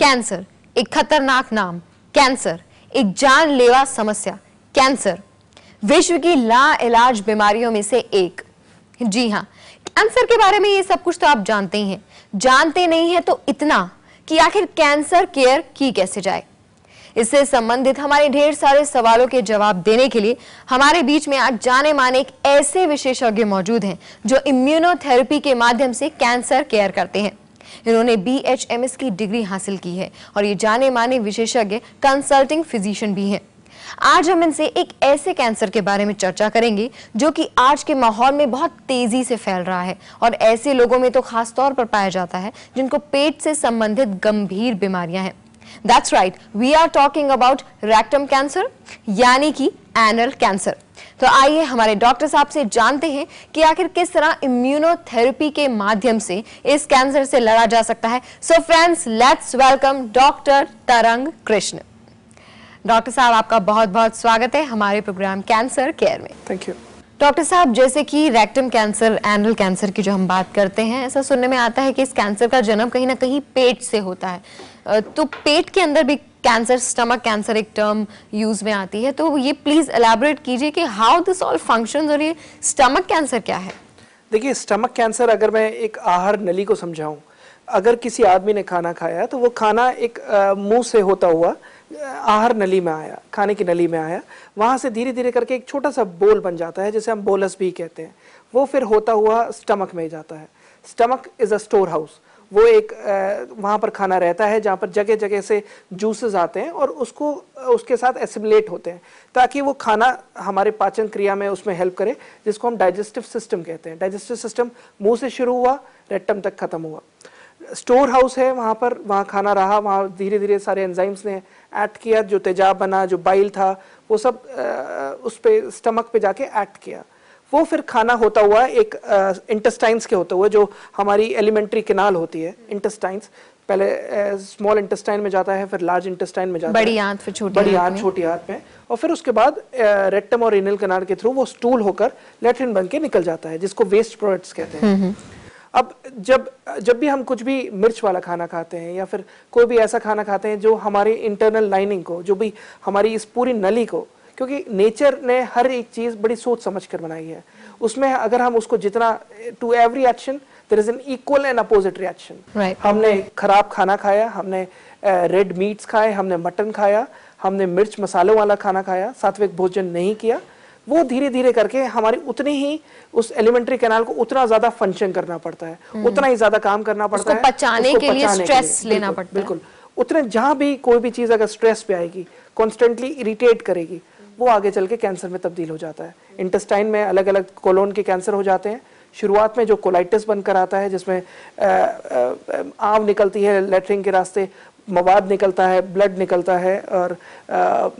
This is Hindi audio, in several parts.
कैंसर एक खतरनाक नाम, कैंसर एक जानलेवा समस्या, कैंसर विश्व की लाइलाज बीमारियों में से एक। जी हाँ, कैंसर के बारे में ये सब कुछ तो आप जानते ही हैं। जानते नहीं है तो इतना कि आखिर कैंसर केयर की कैसे जाए। इससे संबंधित हमारे ढेर सारे सवालों के जवाब देने के लिए हमारे बीच में आज जाने माने एक ऐसे विशेषज्ञ मौजूद हैं जो इम्यूनोथेरेपी के माध्यम से कैंसर केयर करते हैं। इन्होंने BHMS की डिग्री हासिल की है और ये जाने माने विशेषज्ञ कंसल्टिंग फिजिशियन भी हैं। आज हम इनसे एक ऐसे कैंसर के बारे में चर्चा करेंगे जो कि आज के माहौल में बहुत तेजी से फैल रहा है और ऐसे लोगों में तो खास तौर पर पाया जाता है जिनको पेट से संबंधित गंभीर बीमारियां हैं। That's right, we are talking about rectum cancer, यानी कि एनल कैंसर। तो आइए हमारे डॉक्टर साहब से जानते हैं कि आखिर किस तरह इम्यूनोथेरेपी के माध्यम से इस कैंसर से लड़ा जा सकता है। So friends, let's welcome doctor तरंग कृष्ण। डॉक्टर साहब, आपका बहुत बहुत स्वागत है हमारे प्रोग्राम कैंसर केयर में। Thank you. डॉक्टर साहब, जैसे कि रेक्टम कैंसर, एनल कैंसर की जो हम बात करते हैं, ऐसा सुनने में आता है कि इस कैंसर का जन्म कहीं ना कहीं पेट से होता है। तो पेट के अंदर भी कैंसर, स्टमक कैंसर एक टर्म यूज में आती है, तो ये प्लीज एलैबोरेट कीजिए कि हाउ दिस ऑल फंक्शंस और ये स्टमक कैंसर क्या है। देखिए, स्टमक कैंसर अगर मैं एक आहार नली को समझाऊं, अगर किसी आदमी ने खाना खाया तो वो खाना एक मुंह से होता हुआ आहार नली में आया, खाने की नली में आया, वहां से धीरे धीरे करके एक छोटा सा बोल बन जाता है जिसे हम बोलस भी कहते हैं। वो फिर होता हुआ स्टमक में जाता है। Stomach is a store house. वो एक वहाँ पर खाना रहता है जहाँ पर जगह जगह से जूसेस आते हैं और उसको उसके साथ एसिमिलेट होते हैं ताकि वो खाना हमारे पाचन क्रिया में उसमें हेल्प करे, जिसको हम डाइजेस्टिव सिस्टम कहते हैं। डाइजेस्टिव सिस्टम मुंह से शुरू हुआ, रेक्टम तक खत्म हुआ। स्टोर हाउस है, वहाँ पर वहाँ खाना रहा, वहाँ धीरे धीरे सारे एंजाइम्स ने एक्ट किया, जो तेजाब बना, जो बाइल था, वो सब उस पे स्टमक पे जाके एक्ट किया। वो फिर खाना होता हुआ एक इंटेस्टाइन्स के होते हुए, जो हमारी एलिमेंट्री कैनाल होती है, इंटेस्टाइन्स पहले स्मॉल इंटेस्टाइन में जाता है, फिर लार्ज इंटेस्टाइन में जाता है, बड़ी आंत, फिर बड़ी आंत, छोटी आंत में, और फिर उसके बाद रेक्टम और एनल कैनाल के थ्रू वो स्टूल होकर लैट्रिन बन के निकल जाता है, जिसको वेस्ट प्रोडक्ट्स कहते हैं। अब जब भी हम कुछ भी मिर्च वाला खाना खाते हैं या फिर कोई भी ऐसा खाना खाते हैं जो हमारी इंटरनल लाइनिंग को, जो भी हमारी इस पूरी नली को, क्योंकि नेचर ने हर एक चीज बड़ी सोच समझ कर बनाई है, उसमें अगर हम उसको जितना, to every action there is an equal and opposite reaction. हमने खराब खाना खाया, हमने रेड मीट्स खाए, हमने मटन खाया, हमने मिर्च मसालों वाला खाना खाया, सात्विक भोजन नहीं किया, वो धीरे धीरे करके हमारी उतनी ही उस एलिमेंट्री कैनाल को उतना ज्यादा फंक्शन करना पड़ता है, उतना ही ज्यादा काम करना पड़ता है, पचाने के लिए स्ट्रेस लेना पड़ता है। बिल्कुल, उतने जहां भी कोई भी चीज अगर स्ट्रेस पे आएगी, कॉन्स्टेंटली इरिटेट करेगी, वो आगे चल के कैंसर में तब्दील हो जाता है। इंटेस्टाइन में अलग अलग कोलोन के कैंसर हो जाते हैं। शुरुआत में जो कोलाइटिस बनकर आता है, जिसमें आंव निकलती है लैट्रिन के रास्ते, मवाद निकलता है, ब्लड निकलता है और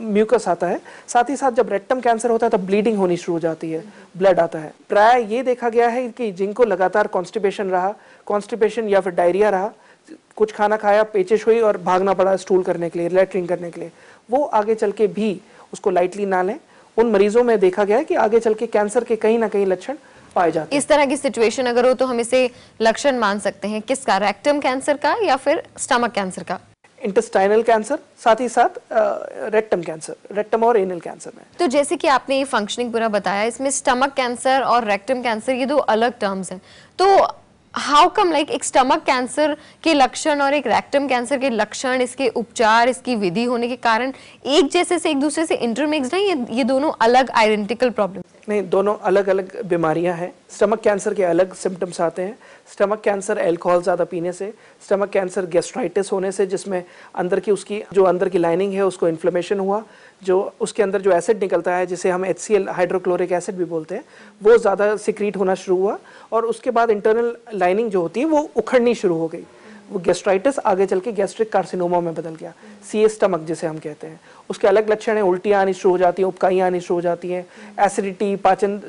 म्यूकस आता है। साथ ही साथ जब रेक्टम कैंसर होता है तब ब्लीडिंग होनी शुरू हो जाती है, ब्लड आता है। प्राय ये देखा गया है कि जिनको लगातार कॉन्स्टिपेशन रहा, कॉन्स्टिपेशन या फिर डायरिया रहा, कुछ खाना खाया, पेचिश हुई और भागना पड़ा स्टूल करने के लिए, लैट्रिन करने के लिए, वो आगे चल के भी उसको लाइटली ना लें। उन मरीजों में देखा गया है कि आगे चल के कैंसर के कहीं ना कहीं लक्षण पाए जाते हैं। इस तरह की सिचुएशन अगर हो तो हम इसे लक्षण मान सकते हैं किसका, रेक्टम कैंसर का या फिर स्टमक कैंसर का? इंटेस्टाइनल कैंसर, साथ ही साथ रेक्टम कैंसर, रेक्टम और एनल कैंसर में। तो जैसे कि आपने ये फंक्शनिंग पूरा बताया, इसमें स्टमक कैंसर और रेक्टम कैंसर ये दो अलग टर्म्स हैं, तो हाउ कम लाइक एक स्टमक कैंसर के लक्षण और एक रेक्टम कैंसर के लक्षण, इसके उपचार, इसकी विधि होने के कारण एक जैसे से एक दूसरे से इंटरमिक्स्ड हैं, ये दोनों अलग आइडेंटिकल प्रॉब्लम? नहीं, दोनों अलग अलग बीमारियां हैं। स्टमक कैंसर के अलग सिम्टम्स आते हैं। स्टमक कैंसर अल्कोहल ज़्यादा पीने से, स्टमक कैंसर गैस्ट्राइटिस होने से, जिसमें अंदर की उसकी जो अंदर की लाइनिंग है उसको इन्फ्लेमेशन हुआ, जो उसके अंदर जो एसिड निकलता है जिसे हम HCl हाइड्रोक्लोरिक एसिड भी बोलते हैं, वो ज़्यादा सिक्रीट होना शुरू हुआ और उसके बाद इंटरनल लाइनिंग जो होती है वो उखड़नी शुरू हो गई। वो गैस्ट्राइटिस आगे चल के गैस्ट्रिक कार्सिनोमा में बदल गया, सीए स्टमक जिसे हम कहते हैं। उसके अलग लक्षण हैं, उल्टियाँ आनी शुरू हो जाती हैं, उपकाइयाँ आनी शुरू हो जाती हैं, एसिडिटी, पाचन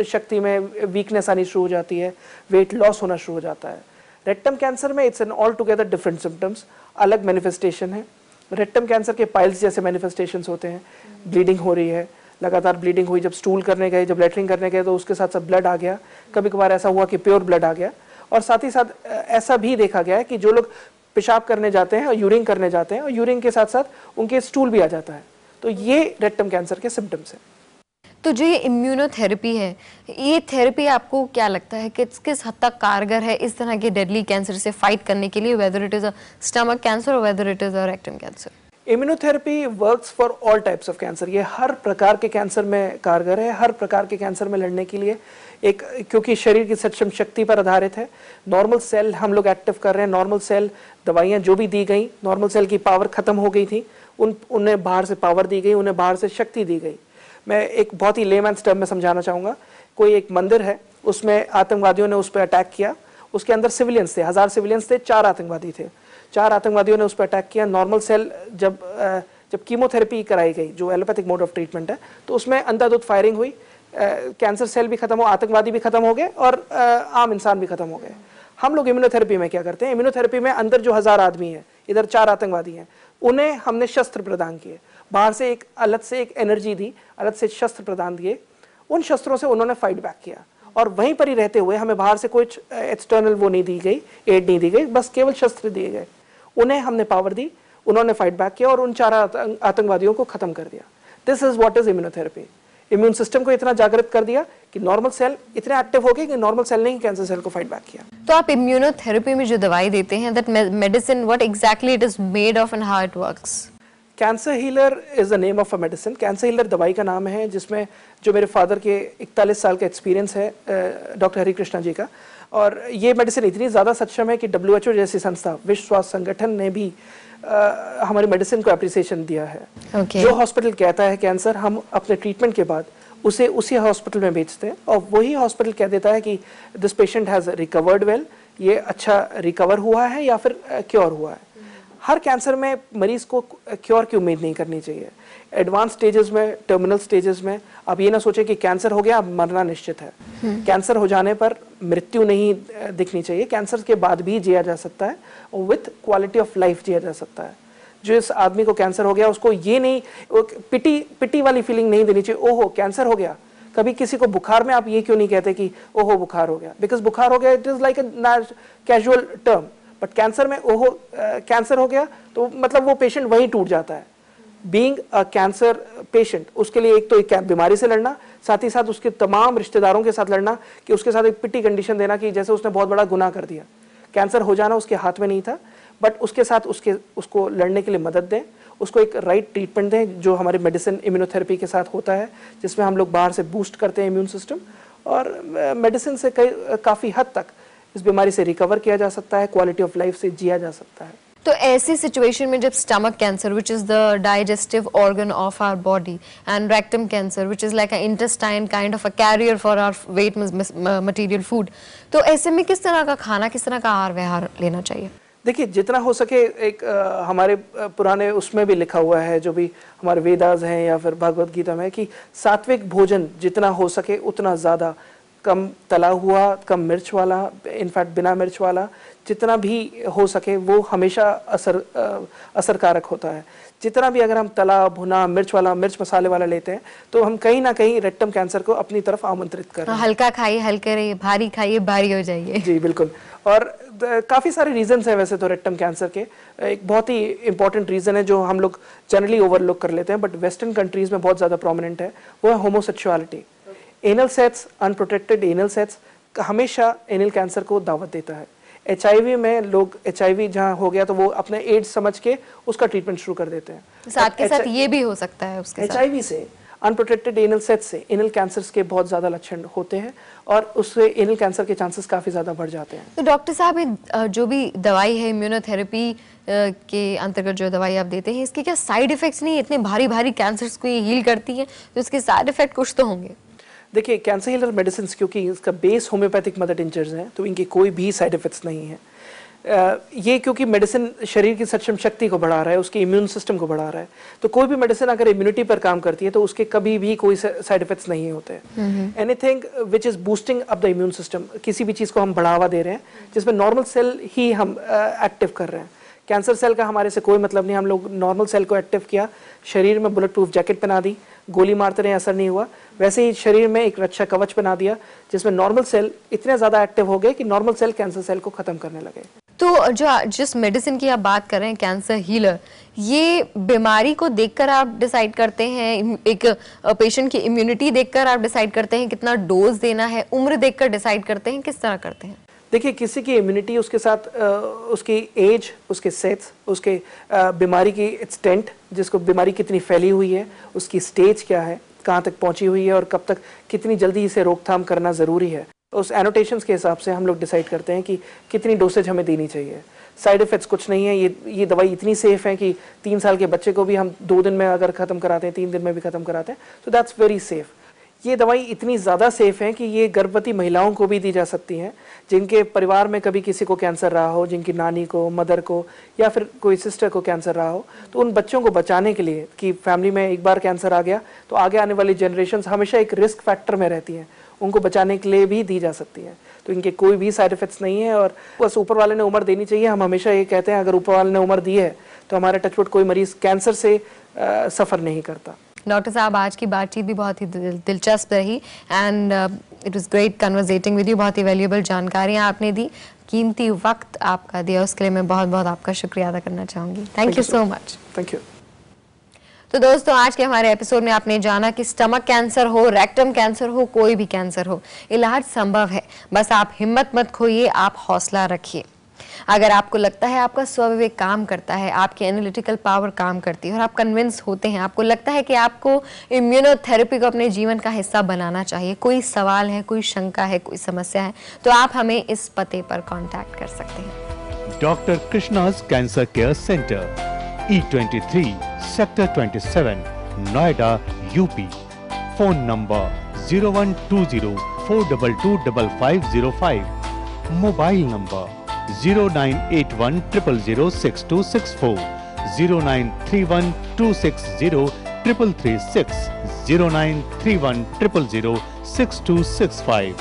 शक्ति में वीकनेस आनी शुरू हो जाती है, वेट लॉस होना शुरू हो जाता है। रेक्टम कैंसर में it's an all together different symptoms, अलग मैनिफेस्टेशन है। रेक्टम कैंसर के पाइल्स जैसे मैनिफेस्टेशंस होते हैं, ब्लीडिंग हो रही है, लगातार ब्लीडिंग हुई, जब स्टूल करने गए, जब लैट्रिन करने गए तो उसके साथ साथ ब्लड आ गया, कभी कभार ऐसा हुआ कि प्योर ब्लड आ गया। और साथ ही साथ ऐसा भी देखा गया है कि जो लोग पेशाब करने जाते हैं और यूरिन करने जाते हैं और यूरिन के साथ साथ उनके स्टूल भी आ जाता है। तो ये रेक्टम कैंसर के सिम्टम्स हैं। तो जो ये इम्यूनोथेरेपी है, ये थेरेपी आपको क्या लगता है कि किस हद तक कारगर है इस तरह के डेडली कैंसर से फाइट करने के लिए, whether it is a stomach cancer और whether it is a rectum cancer? Immunotherapy works for all types of cancer. ये हर प्रकार के कैंसर में कारगर है, हर प्रकार के कैंसर में लड़ने के लिए एक, क्योंकि शरीर की सक्षम शक्ति पर आधारित है। नॉर्मल सेल हम लोग एक्टिव कर रहे हैं। नॉर्मल सेल दवाइयाँ जो भी दी गई, नॉर्मल सेल की पावर खत्म हो गई थी, उन्हें बाहर से पावर दी गई, उन्हें बाहर से शक्ति दी गई। मैं एक बहुत ही लेमैन्स टर्म में समझाना चाहूँगा। कोई एक मंदिर है, उसमें आतंकवादियों ने उस पर अटैक किया, उसके अंदर सिविलियंस थे, 1000 सिविलियंस थे, 4 आतंकवादी थे। 4 आतंकवादियों ने उस पर अटैक किया। नॉर्मल सेल जब कीमोथेरेपी कराई गई, जो एलोपैथिक मोड ऑफ ट्रीटमेंट है, तो उसमें अंधाधुंध फायरिंग हुई, कैंसर सेल भी खत्म हो, आतंकवादी भी खत्म हो गए और आम इंसान भी खत्म हो गए। हम लोग इम्यूनोथेरेपी में क्या करते हैं, इम्यूनोथेरेपी में अंदर जो 1000 आदमी है, इधर 4 आतंकवादी हैं, उन्हें हमने शस्त्र प्रदान किए, बाहर से एक अलग से एक एनर्जी दी, अलग से शस्त्र प्रदान दिए। उन शस्त्रों से उन्होंने फाइट बैक किया और वहीं पर ही रहते हुए हमें बाहर से कुछ एक्सटर्नल वो नहीं दी गई, एड नहीं दी गई, बस केवल शस्त्र दिए गए। उन्हें हमने पावर दी, उन्होंने फाइट बैक किया और उन 4 आतंकवादियों को खत्म कर दिया। This is what is immunotherapy. Immune system को इतना जागृत कर दिया कि नॉर्मल सेल इतने एक्टिव हो गए कि नॉर्मल सेल ने ही कैंसर सेल को फाइट बैक किया। तो आप इम्यूनोथेरेपी में जो दवाई देते हैं, that medicine, what exactly it is made of and how it works? Cancer healer is the name of a medicine. Cancer healer दवाई का नाम है, जिसमें जो मेरे फादर के 41 साल का एक्सपीरियंस है, डॉक्टर हरि कृष्णा जी का, और ये मेडिसिन इतनी ज़्यादा सक्षम है कि WHO जैसी संस्था, विश्व स्वास्थ्य संगठन ने भी हमारी मेडिसिन को अप्रिसिएशन दिया है। जो हॉस्पिटल कहता है कैंसर, हम अपने ट्रीटमेंट के बाद उसे उसी हॉस्पिटल में भेजते हैं और वही हॉस्पिटल कह देता है कि this patient has recovered well, ये अच्छा रिकवर हुआ है या फिर क्योर हुआ है। हर कैंसर में मरीज को क्योर की उम्मीद नहीं करनी चाहिए। एडवांस स्टेजेस में, टर्मिनल स्टेजेस में आप ये ना सोचें कि कैंसर हो गया अब मरना निश्चित है। कैंसर हो जाने पर मृत्यु नहीं दिखनी चाहिए। कैंसर के बाद भी जिया जा सकता है और विथ क्वालिटी ऑफ लाइफ जिया जा सकता है। जो इस आदमी को कैंसर हो गया, उसको ये नहीं, पिटी वाली फीलिंग नहीं देनी चाहिए, ओहो कैंसर हो गया। कभी किसी को बुखार में आप ये क्यों नहीं कहते कि ओहो बुखार हो गया, बिकॉज बुखार हो गया it is like a casual term, but cancer में ओहो कैंसर हो गया तो मतलब वो पेशेंट वहीं टूट जाता है। बीइंग अ कैंसर पेशेंट, उसके लिए एक तो एक बीमारी से लड़ना, साथ ही साथ उसके तमाम रिश्तेदारों के साथ लड़ना, कि उसके साथ एक पिटी कंडीशन देना कि जैसे उसने बहुत बड़ा गुनाह कर दिया। कैंसर हो जाना उसके हाथ में नहीं था, बट उसके साथ उसको लड़ने के लिए मदद दें, उसको एक राइट ट्रीटमेंट दें, जो हमारी मेडिसिन इम्यूनोथेरेपी के साथ होता है, जिसमें हम लोग बाहर से बूस्ट करते हैं इम्यून सिस्टम, और मेडिसिन से काफ़ी हद तक इस बीमारी से रिकवर किया जा सकता है, क्वालिटी ऑफ लाइफ से जिया जा सकता है। तो ऐसी सिचुएशन में जब stomach cancer, which is the digestive organ of our body, and rectum cancer, which is like a intestine kind of a carrier for our wet material food, तो ऐसे में किस तरह का खाना, किस तरह का आहार व्यवहार लेना चाहिए? देखिए, जितना हो सके, एक हमारे पुराने उसमें भी लिखा हुआ है, जो भी हमारे वेदास हैं या फिर भगवत गीता में, कि सात्विक भोजन जितना हो सके उतना ज़्यादा, कम तला हुआ, कम मिर्च वाला, इनफैक्ट बिना मिर्च वाला, जितना भी हो सके वो हमेशा असरकारक होता है। जितना भी अगर हम तला भुना मिर्च वाला, मिर्च मसाले वाला लेते हैं, तो हम कहीं ना कहीं रेक्टम कैंसर को अपनी तरफ आमंत्रित कर रहे हैं। हल्का खाइए, हल्के रहिए, भारी खाइए, भारी हो जाइए। जी बिल्कुल। और काफ़ी सारे रीजंस हैं वैसे तो रेक्टम कैंसर के। एक बहुत ही इंपॉर्टेंट रीज़न है जो हम लोग जनरली ओवरलुक कर लेते हैं, बट वेस्टर्न कंट्रीज़ में बहुत ज़्यादा प्रोमिनेंट है, वो है homosexuality. Anal sex, unprotected anal sex हमेशा एनल कैंसर को दावत देता है। HIV में लोग HIV जहाँ हो गया तो वो अपने एड्स समझ के उसका ट्रीटमेंट शुरू कर देते हैं। साथ के साथ ये भी हो सकता है उसके साथ HIV से, अनप्रोटेक्टेड एनल सेक्स से एनल कैंसर्स के बहुत ज़्यादा लक्षण होते हैं और उससे एनल कैंसर के चांसेस काफ़ी ज़्यादा बढ़ जाते हैं। तो डॉक्टर साहब, जो भी दवाई है इम्यूनोथेरेपी के अंतर्गत जो दवाई आप देते हैं, इसके क्या साइड इफेक्ट्स नहीं? इतने भारी भारी कैंसर्स को ये हील करती है, तो इसके साइड इफेक्ट कुछ तो होंगे। देखिए, कैंसर हीलर मेडिसिन क्योंकि इसका बेस होम्योपैथिक मदर टिंचर्स हैं, तो इनके कोई भी साइड इफेक्ट्स नहीं है। ये क्योंकि मेडिसिन शरीर की सक्षम शक्ति को बढ़ा रहा है, उसके इम्यून सिस्टम को बढ़ा रहा है, तो कोई भी मेडिसिन अगर इम्यूनिटी पर काम करती है तो उसके कभी भी कोई साइड इफेक्ट्स नहीं होते। Anything which is boosting up the immune system, किसी भी चीज़ को हम बढ़ावा दे रहे हैं जिसमें नॉर्मल सेल ही हम एक्टिव कर रहे हैं। कैंसर सेल का हमारे से कोई मतलब नहीं। हम लोग नॉर्मल सेल को एक्टिव किया, शरीर में बुलेट प्रूफ जैकेट पहना दी, गोली मारते रहे, असर नहीं हुआ। वैसे ही शरीर में एक रक्षा कवच बना दिया जिसमें नॉर्मल सेल इतने ज़्यादा एक्टिव हो गए कि नॉर्मल सेल कैंसर सेल को खत्म करने लगे। तो जिस मेडिसिन की आप बात कर रहे हैं, कैंसर हीलर, ये बीमारी को देखकर आप डिसाइड करते हैं, एक पेशेंट की इम्यूनिटी देखकर आप डिसाइड करते हैं कितना डोज देना है, उम्र देखकर डिसाइड करते हैं, किस तरह करते हैं? देखिए, किसी की इम्यूनिटी, उसके साथ उसकी एज, उसके सेक्स, उसके बीमारी की एक्सटेंट, जिसको बीमारी कितनी फैली हुई है, उसकी स्टेज क्या है, कहाँ तक पहुंची हुई है और कब तक कितनी जल्दी इसे रोकथाम करना ज़रूरी है, उस एनोटेशंस के हिसाब से हम लोग डिसाइड करते हैं कि कितनी डोसेज हमें देनी चाहिए। साइड इफ़ेक्ट्स कुछ नहीं है, ये दवाई इतनी सेफ है कि 3 साल के बच्चे को भी हम 2 दिन में अगर ख़त्म कराते हैं, 3 दिन में भी ख़त्म कराते हैं, तो दैट्स वेरी सेफ। ये दवाई इतनी ज़्यादा सेफ है कि ये गर्भवती महिलाओं को भी दी जा सकती हैं, जिनके परिवार में कभी किसी को कैंसर रहा हो, जिनकी नानी को, मदर को या फिर कोई सिस्टर को कैंसर रहा हो, तो उन बच्चों को बचाने के लिए कि फैमिली में एक बार कैंसर आ गया तो आगे आने वाली जनरेशन्स हमेशा एक रिस्क फैक्टर में रहती हैं, उनको बचाने के लिए भी दी जा सकती हैं। तो इनके कोई भी साइड इफ़ेक्ट्स नहीं है और बस ऊपर वाले ने उम्र देनी चाहिए। हम हमेशा ये कहते हैं, अगर ऊपर वाले ने उम्र दी है तो हमारे टचवुड कोई मरीज़ कैंसर से सफ़र नहीं करता। डॉक्टर साहब, आज की बातचीत भी बहुत ही दिलचस्प रही and it was great conversating with you. बहुत ही वैल्यूएबल जानकारियाँ आपने दी, कीमती वक्त आपका दिया, उसके लिए मैं बहुत बहुत आपका शुक्रिया अदा करना चाहूँगी। Thank you so much. Thank you. तो दोस्तों, आज के हमारे एपिसोड में आपने जाना कि स्टमक कैंसर हो, रेक्टम कैंसर हो, कोई भी कैंसर हो, इलाज संभव है। बस आप हिम्मत मत खोइए, आप हौसला रखिए। अगर आपको लगता है आपका स्वविवेक काम करता है, आपकी एनालिटिकल पावर काम करती है और आप कन्विंस होते हैं, आपको लगता है कि आपको इम्यूनोथेरेपी को अपने जीवन का हिस्सा बनाना चाहिए, कोई सवाल है, कोई शंका है, कोई समस्या है, तो आप हमें इस पते पर कांटेक्ट कर सकते हैं। Doctor Krishna's cancer care centre, E23 sector 27, Noida, UP. Phone number 0120-422-5505, mobile number 0981006264, 0931260336, 0931006265,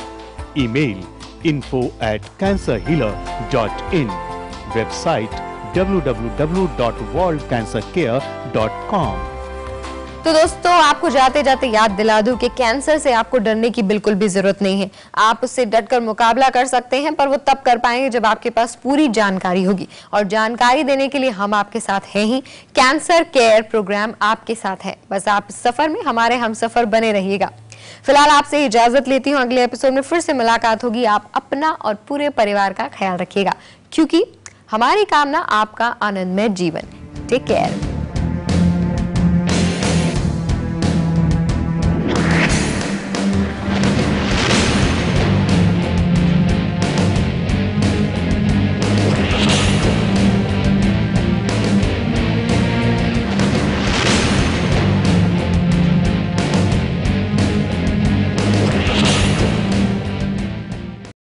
email info@cancerhealer.in, website www.worldcancercare.com। तो दोस्तों, आपको जाते जाते याद दिला दूं कि कैंसर से आपको डरने की बिल्कुल भी जरूरत नहीं है। आप उससे डटकर मुकाबला कर सकते हैं, पर वो तब कर पाएंगे जब आपके पास पूरी जानकारी होगी, और जानकारी देने के लिए हम आपके साथ हैं ही। कैंसर केयर प्रोग्राम आपके साथ है, बस आप इस सफर में हमारे हमसफर बने रहिएगा। फिलहाल आपसे इजाजत लेती हूँ, अगले एपिसोड में फिर से मुलाकात होगी। आप अपना और पूरे परिवार का ख्याल रखिएगा, क्योंकि हमारी कामना आपका आनंदमय जीवन। Take care.